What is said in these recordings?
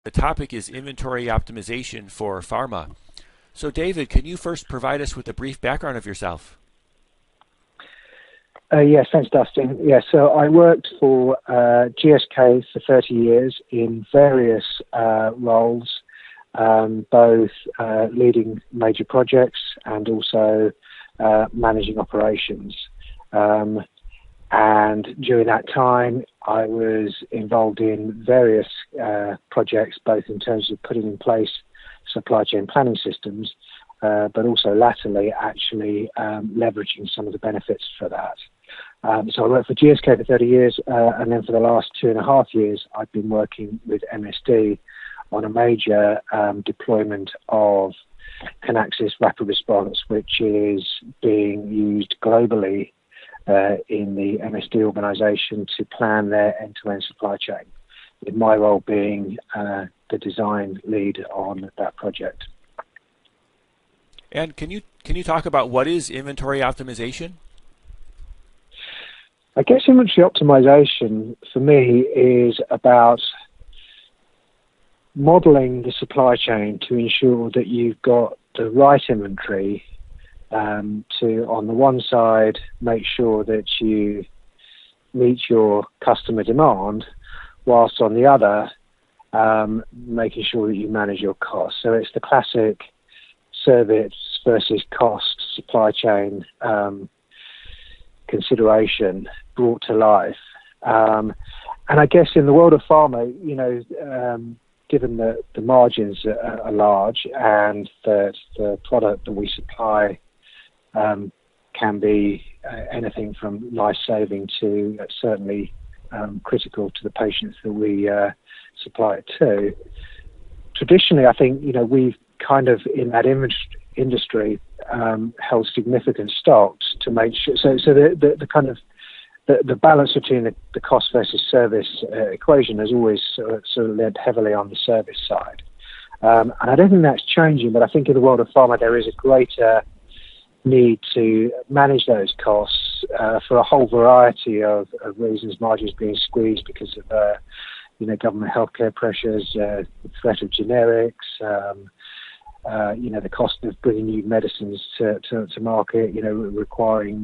The topic is inventory optimization for pharma. So David, can you first provide us with a brief background of yourself? Yes, thanks, Dustin. Yeah, so I worked for GSK for 30 years in various roles, both leading major projects and also managing operations. And during that time, I was involved in various projects, both in terms of putting in place supply chain planning systems, but also latterly actually leveraging some of the benefits for that. So I worked for GSK for 30 years, and then for the last 2.5 years, I've been working with MSD on a major deployment of KinaxisRapidResponse, which is being used globally in the MSD organization to plan their end-to-end supply chain, with my role being the design lead on that project. And can you talk about what is inventory optimization? I guess inventory optimization for me is about modeling the supply chain to ensure that you've got the right inventory to, on the one side, make sure that you meet your customer demand, whilst on the other, making sure that you manage your costs. So it's the classic service versus cost supply chain consideration brought to life. And I guess in the world of pharma, given that the margins are large and that the product that we supply can be anything from life-saving to certainly critical to the patients that we supply it to. Traditionally, I think, we've kind of in that industry held significant stocks to make sure. So the kind of the balance between the cost versus service equation has always sort of led heavily on the service side. And I don't think that's changing, but I think in the world of pharma there is a greater need to manage those costs for a whole variety of reasons. Margins being squeezed because of government healthcare pressures, the threat of generics, the cost of bringing new medicines to market, requiring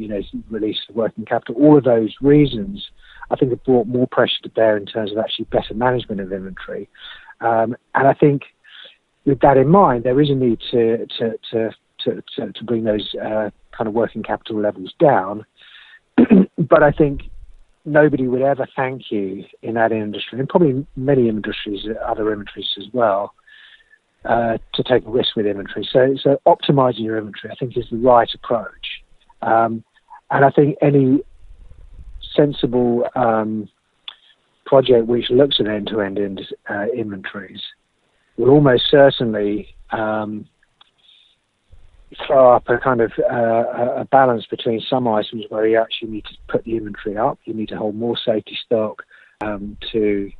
release of working capital. All of those reasons, I think, have brought more pressure to bear in terms of actually better management of inventory. And I think, with that in mind, there is a need to bring those kind of working capital levels down. But I think nobody would ever thank you in that industry, and probably many industries, other industries as well, to take a risk with inventory. So optimizing your inventory, I think, is the right approach. And I think any sensible project which looks at end-to-end inventories will almost certainly throw up a kind of a balance between some items where you actually need to put the inventory up, you need to hold more safety stock to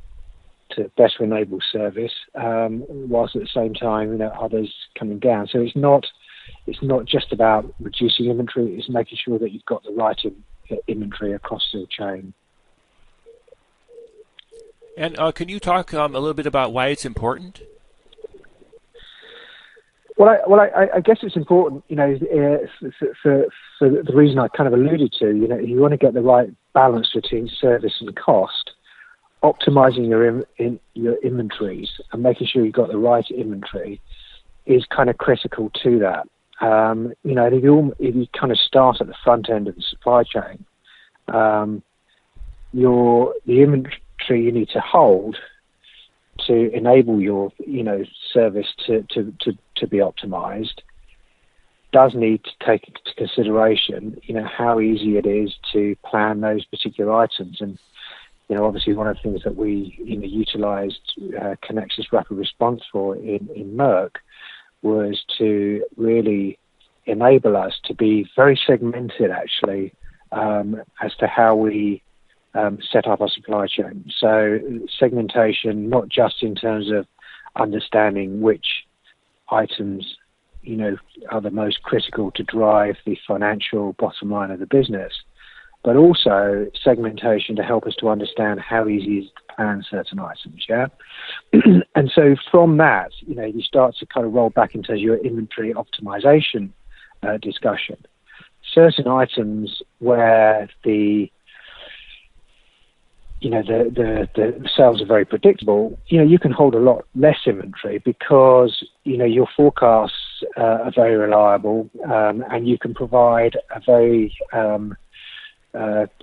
better enable service, whilst at the same time, others coming down. So it's not just about reducing inventory; it's making sure that you've got the right inventory across the chain. And can you talk a little bit about why it's important? Well, I guess it's important, for the reason I kind of alluded to. You want to get the right balance between service and cost. Optimizing your inventories and making sure you've got the right inventory is kind of critical to that. If you kind of start at the front end of the supply chain, the inventory you need to hold to enable your service to be optimized does need to take into consideration how easy it is to plan those particular items. And obviously one of the things that we utilized KinaxisRapidResponse for in Merck was to really enable us to be very segmented actually as to how we set up our supply chain. So segmentation, not just in terms of understanding which items are the most critical to drive the financial bottom line of the business, but also segmentation to help us to understand how easy it is to plan certain items, yeah? And so from that, you start to kind of roll back into your inventory optimization discussion. Certain items where the sales are very predictable, you can hold a lot less inventory because, your forecasts are very reliable, and you can provide a very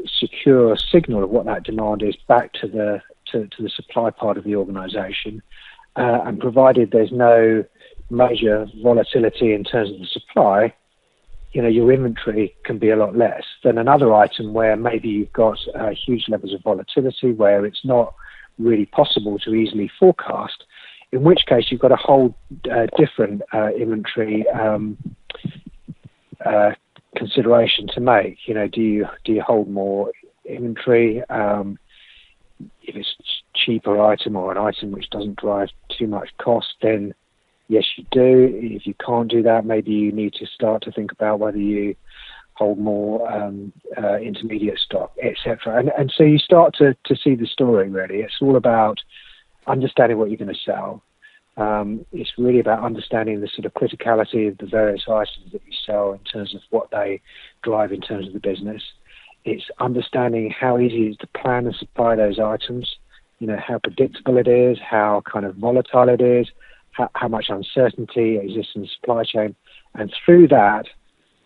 secure signal of what that demand is back to the supply part of the organization, and provided there's no major volatility in terms of the supply, your inventory can be a lot less than another item where maybe you've got huge levels of volatility where it's not really possible to easily forecast, in which case you've got a whole different inventory consideration to make. Do you hold more inventory if it's a cheaper item or an item which doesn't drive too much cost? Then yes, you do. If you can't do that, maybe you need to start to think about whether you hold more intermediate stock, etc. And so you start to see the story, really. It's all about understanding what you're going to sell. It's really about understanding the sort of criticality of the various items that you sell in terms of what they drive in terms of the business. It's understanding how easy it is to plan and supply those items, how predictable it is, how kind of volatile it is, how much uncertainty exists in the supply chain. And through that,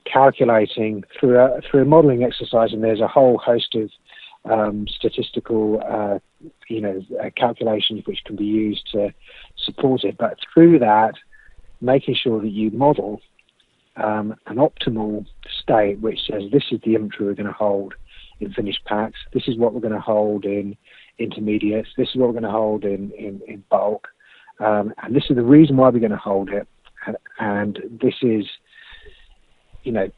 calculating through a modeling exercise, and there's a whole host of statistical calculations which can be used to support it, but through that, making sure that you model an optimal state which says this is the inventory we're going to hold in finished packs, this is what we're going to hold in intermediates, this is what we're going to hold in bulk, and this is the reason why we're going to hold it, and this is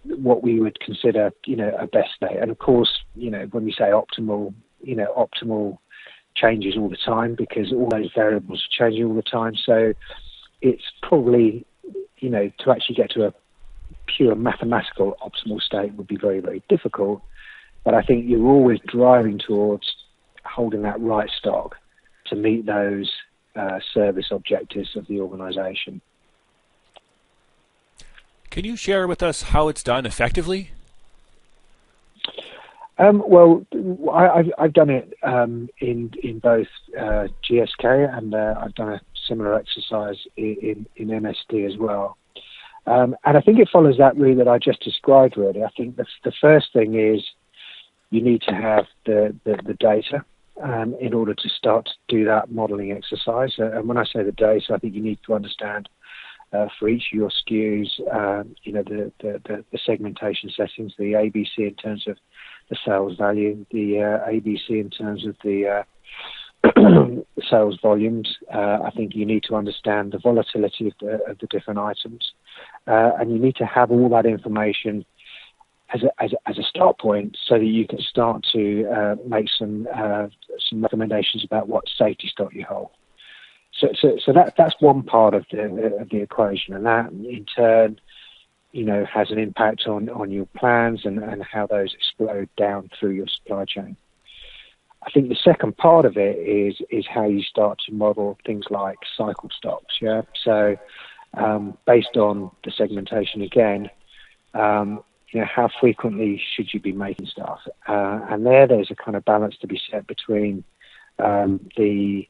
what we would consider a best state. And of course, when we say optimal, optimal changes all the time because all those variables are changing all the time. So it's probably to actually get to a pure mathematical optimal state would be very, very difficult. But I think you're always driving towards holding that right stock to meet those service objectives of the organization. Can you share with us how it's done effectively? Well, I've done it in both GSK and I've done a similar exercise in MSD as well. And I think it follows that route that I just described, really. I think the first thing is you need to have the data in order to start to do that modeling exercise. And when I say the data, I think you need to understand for each of your SKUs, the segmentation settings, the ABC in terms of the sales value, the ABC in terms of the sales volumes. I think you need to understand the volatility of the different items, and you need to have all that information as a start point so that you can start to make some recommendations about what safety stock you hold. So that's one part of the equation, and that in turn, has an impact on your plans and how those explode down through your supply chain. I think the second part of it is how you start to model things like cycle stocks. Yeah. So based on the segmentation again, how frequently should you be making stuff? And there's a kind of balance to be set between the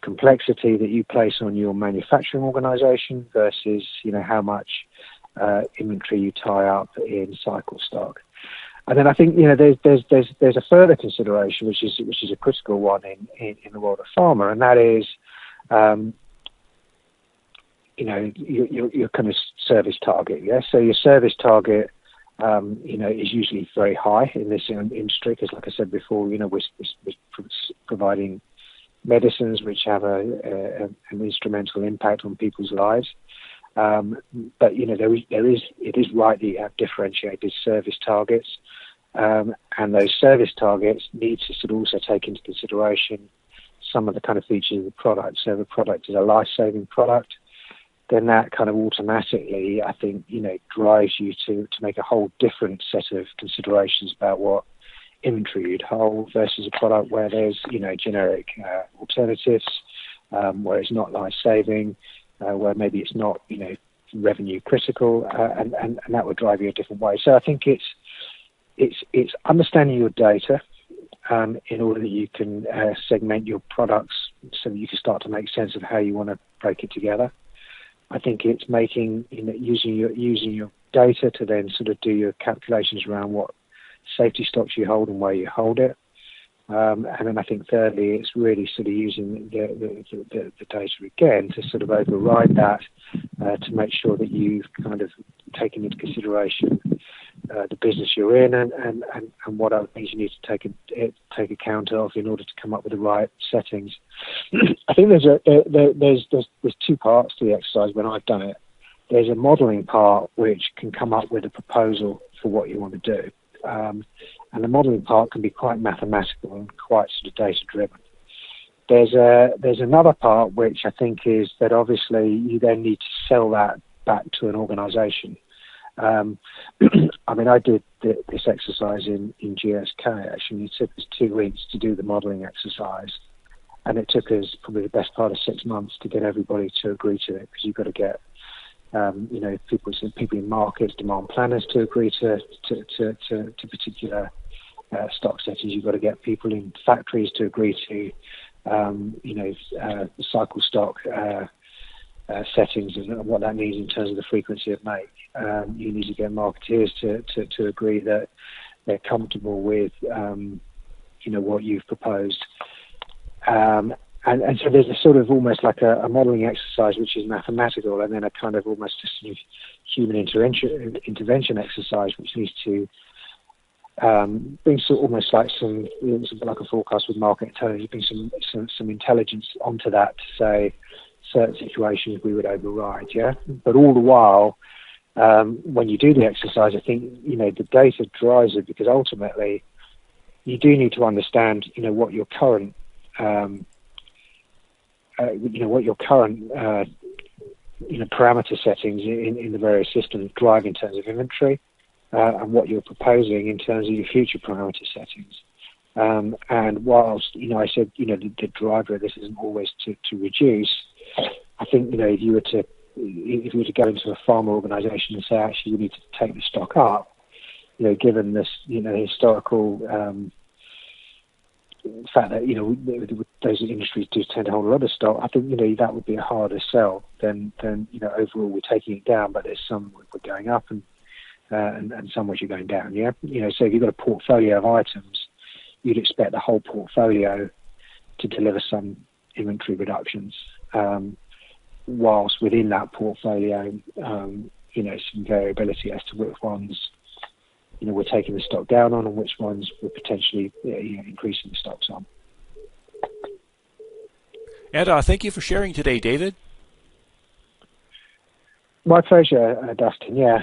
complexity that you place on your manufacturing organization versus how much inventory you tie up in cycle stock. And then I think there's a further consideration which is a critical one in the world of pharma, and that is your kind of service target. Yeah, so your service target is usually very high in this industry because, like I said before, we're providing medicines which have an instrumental impact on people's lives. But it is right that you have differentiated service targets, and those service targets need to sort of also take into consideration some of the kind of features of the product. So if the product is a life-saving product, then that kind of automatically, I think, drives you to make a whole different set of considerations about what inventory you'd hold versus a product where there's, generic alternatives, where it's not life-saving, where maybe it's not, revenue critical, and that would drive you a different way. So I think it's understanding your data in order that you can segment your products so that you can start to make sense of how you want to break it together. I think it's using your data to then sort of do your calculations around what safety stocks you hold and where you hold it. And then I think thirdly, it's really sort of using the data again to sort of override that to make sure that you've kind of taken into consideration the business you're in and what other things you need to take account of in order to come up with the right settings. I think there's two parts to the exercise when I've done it. There's a modelling part which can come up with a proposal for what you want to do. And the modelling part can be quite mathematical and quite sort of data-driven. There's another part which I think is that obviously you then need to sell that back to an organisation. I mean, I did this exercise in GSK. Actually, it took us 2 weeks to do the modelling exercise, and it took us probably the best part of 6 months to get everybody to agree to it, because you've got to get people in markets, demand planners to agree to particular stock settings. You've got to get people in factories to agree to cycle stock settings and what that means in terms of the frequency of make. You need to get marketeers to agree that they're comfortable with what you've proposed. And so there's a sort of almost like a modelling exercise which is mathematical, and then a kind of almost a sort of human intervention exercise which needs to bring almost like it's a bit like a forecast with market intelligence, bring some intelligence onto that to say certain situations we would override, yeah? But all the while, when you do the exercise, I think, the data drives it, because ultimately you do need to understand, what your current parameter settings in the various systems drive in terms of inventory, and what you're proposing in terms of your future parameter settings. And whilst, I said, the driver of this isn't always to reduce, I think, if you were to go into a pharma organisation and say, actually, you need to take the stock up, given this, historical fact that, those industries do tend to hold a lot of stock, I think, that would be a harder sell than overall we're taking it down, but there's some we're going up and some which are going down, yeah? So if you've got a portfolio of items, you'd expect the whole portfolio to deliver some inventory reductions, whilst within that portfolio, some variability as to which ones, we're taking the stock down on and which ones we're potentially increasing the stocks on. And thank you for sharing today, David. My pleasure, Dustin. Yeah,